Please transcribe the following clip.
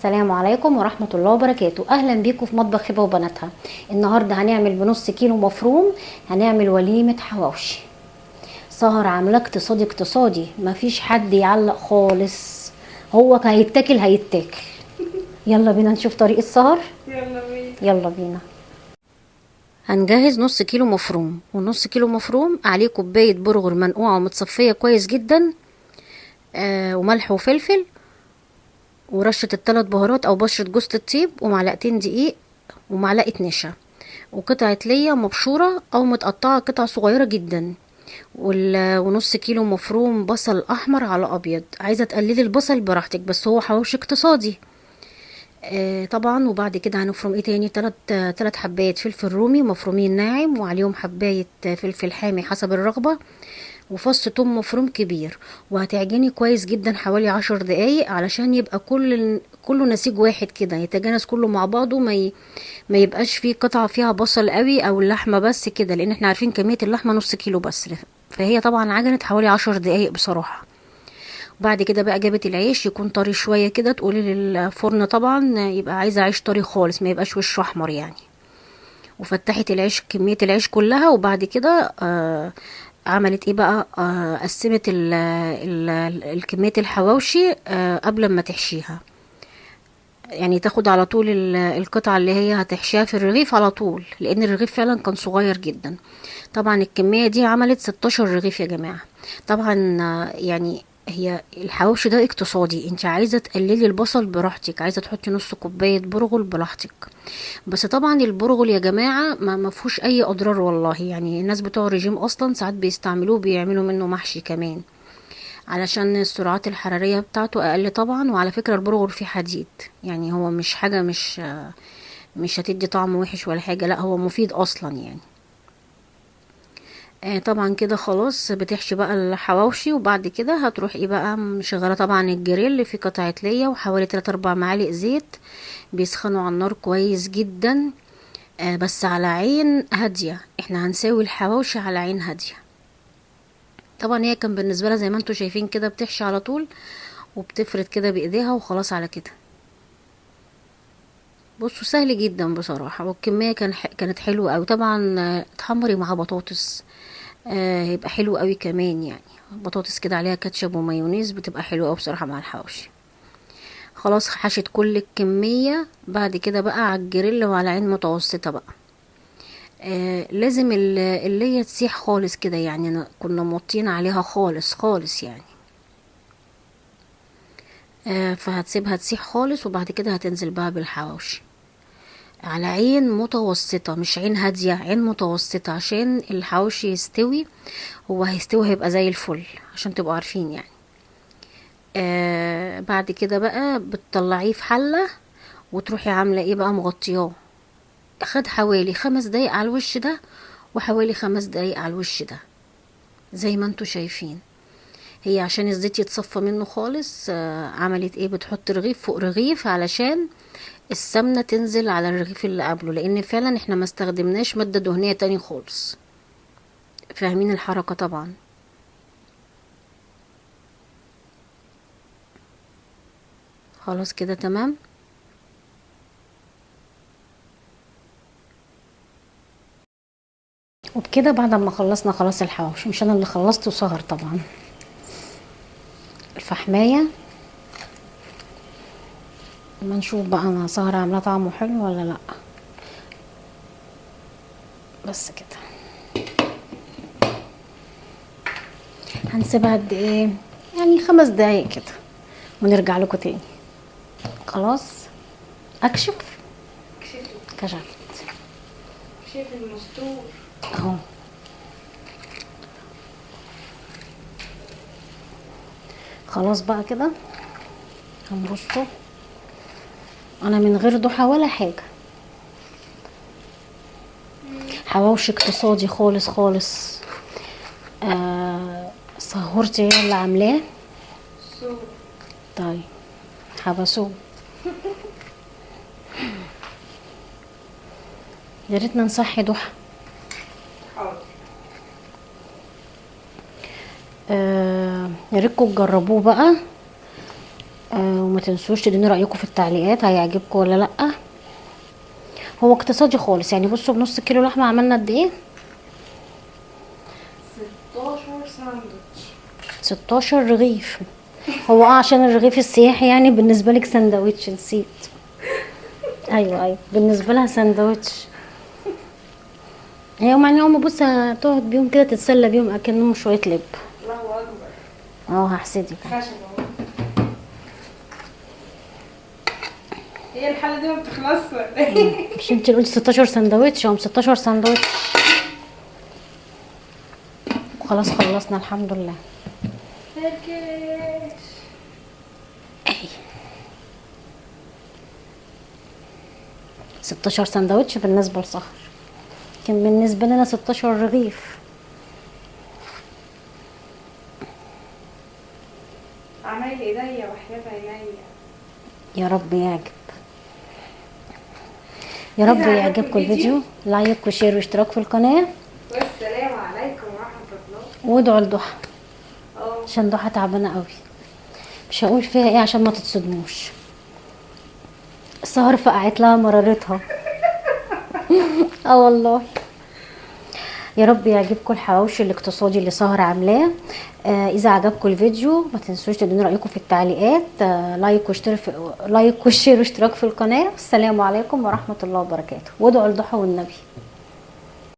السلام عليكم ورحمة الله وبركاته. اهلا بيكم في مطبخ هبة وبناتها. النهاردة هنعمل بنص كيلو مفروم، هنعمل وليمة حواوشي. سهر عاملاه اقتصادي اقتصادي، مفيش حد يعلق خالص، هو هيتاكل هيتاكل. يلا بينا نشوف طريقة السهر. يلا بينا. هنجهز نص كيلو مفروم، ونص كيلو مفروم عليه كوباية برغل منقوعة ومتصفية كويس جدا، وملح وفلفل ورشة الثلاث بهارات او بشرة جوز الطيب ومعلقتين دقيق ومعلقة نشا وقطعة ليا مبشورة او متقطعة قطع صغيرة جدا، ونص كيلو مفروم بصل احمر على ابيض. عايزة تقللي البصل براحتك، بس هو حواوشي اقتصادي. طبعا. وبعد كده هنفرم ايه تاني؟ تلات حباية فلفل رومي مفرومين ناعم، وعليهم حباية فلفل حامي حسب الرغبة، وفص توم مفروم كبير. وهتعجني كويس جدا حوالي 10 دقايق علشان يبقى كله نسيج واحد كده، يتجانس كله مع بعضه، ما يبقاش فيه قطعة فيها بصل قوي او اللحمة بس كده، لان احنا عارفين كمية اللحمة نص كيلو بس، فهي طبعا عجنت حوالي 10 دقايق بصراحة. وبعد كده بقى جابت العيش يكون طري شوية كده، تقولي للفرن طبعا يبقى عايزة عيش طري خالص، ما يبقاش وشه احمر يعني. وفتحت العيش كمية العيش كلها، وبعد كده عملت ايه بقى؟ قسمت الكمية الحواوشي قبل ما تحشيها، يعني تاخد على طول القطعة اللي هي هتحشيها في الرغيف على طول، لان الرغيف فعلا كان صغير جدا. طبعا الكمية دي عملت 16 رغيف يا جماعة. طبعا يعني هي الحواوشي ده اقتصادي، انت عايزة تقللي البصل براحتك، عايزة تحطي نص كوباية برغل براحتك. بس طبعا البرغل يا جماعة ما فيهوش اي اضرار والله، يعني الناس بتوع الرجيم اصلا ساعات بيستعملوه، بيعملوا منه محشي كمان، علشان السعرات الحرارية بتاعته اقل طبعا. وعلى فكرة البرغل فيه حديد، يعني هو مش حاجة مش هتدي طعم وحش ولا حاجة، لا هو مفيد اصلا يعني. طبعا كده خلاص بتحشي بقى الحواوشي، وبعد كده هتروح ايه بقى؟ مشغله طبعا الجريل في قطعه ليا وحوالي 3 4 معالق زيت بيسخنوا على النار كويس جدا، بس على عين هاديه. احنا هنسوي الحواوشي على عين هاديه. طبعا هي كان بالنسبه لها زي ما انتوا شايفين كده بتحشي على طول، وبتفرد كده بايديها وخلاص على كده. بصوا سهل جدا بصراحه، والكميه كانت حلوه قوي. طبعا تحمري معاه بطاطس، هيبقى حلو قوي كمان، يعني بطاطس كده عليها كاتشب ومايونيز بتبقى حلوه قوي بصراحه مع الحواوشي. خلاص حشت كل الكميه. بعد كده بقى على الجريل وعلى عين متوسطه بقى. لازم اللي هي تسيح خالص كده، يعني كنا موطين عليها خالص خالص يعني. فهتسيبها تسيح خالص، وبعد كده هتنزل بقى بالحواوشي على عين متوسطة، مش عين هادية، عين متوسطة عشان الحواوشي يستوي. هو هيستوي هيبقى زي الفل، عشان تبقوا عارفين يعني. بعد كده بقى بتطلعيه في حلة، وتروحي عاملة ايه بقى؟ مغطياه. خد حوالي 5 دقايق على الوش ده، وحوالي 5 دقايق على الوش ده، زي ما انتوا شايفين. هي عشان الزيت يتصفى منه خالص، عملت ايه؟ بتحط رغيف فوق رغيف علشان السمنة تنزل على الرغيف اللي قبله، لان فعلا احنا ما استخدمناش مادة دهنية تاني خالص. فاهمين الحركة طبعا. خلاص كده تمام. وبكده بعد ما خلصنا خلاص الحواوشي، مش انا اللي خلصته، سهر طبعا. الفحمايه ما نشوف بقى انا سهر عامله طعمه حلو ولا لا. بس كده هنسيبها قد ايه؟ يعني 5 دقايق كده، ونرجع لكم تاني. خلاص اكشف. كشفت. شايف المستور اهو. خلاص بقى كده هنرصه، انا من غير ضحى ولا حاجه، حواوشي اقتصادي خالص خالص. سهورتي هي اللي عاملاه. طيب حبسوه. يا ريتنا نصحي ضحى. حاضر. يا ريتكم تجربوه بقى. وما تنسوش تدوني رايكم في التعليقات هيعجبكم ولا لا. هو اقتصادي خالص يعني. بصوا بنص كيلو لحمه عملنا قد ايه؟ 16 ساندوتش. 16 رغيف. هو عشان الرغيف السياحي يعني بالنسبه لك سندوتش، نسيت. ايوه ايوه بالنسبه لها سندوتش. هي يعني هم بص هتقعد بيهم كده تتسلى بيهم اكنهم شويه لب. الله اكبر. هحسدك. خشب اهو. هي الحالة دي ما بتخلصش ولا ايه؟ مش انت اللي قلتي 16 سندوتش؟ هم 16 سندوتش. خلاص خلصنا الحمد لله. تركيش. اهي 16 سندوتش بالنسبه لسهر، كان بالنسبه لنا 16 رغيف. عمايل ايديا وحياة عينيا. يا رب يعجب، يا رب إذا عجبكم يعجبكم الفيديو. الفيديو لايك وشير واشتراك في القناه، والسلام عليكم ورحمة الله. وادعوا لضحى اه عشان ضحى تعبانه قوي. مش هقول فيها ايه عشان ما تتصدموش. سهر فقعت لها مرارتها. اه والله. يا رب يعجبكم الحواوشي الاقتصادي اللي سهر عاملاه. اذا عجبكم الفيديو ما تنسوش تدوني رايكم في التعليقات. لايك وشير واشتراك في القناه. السلام عليكم ورحمه الله وبركاته. وادعوا لضحى والنبي.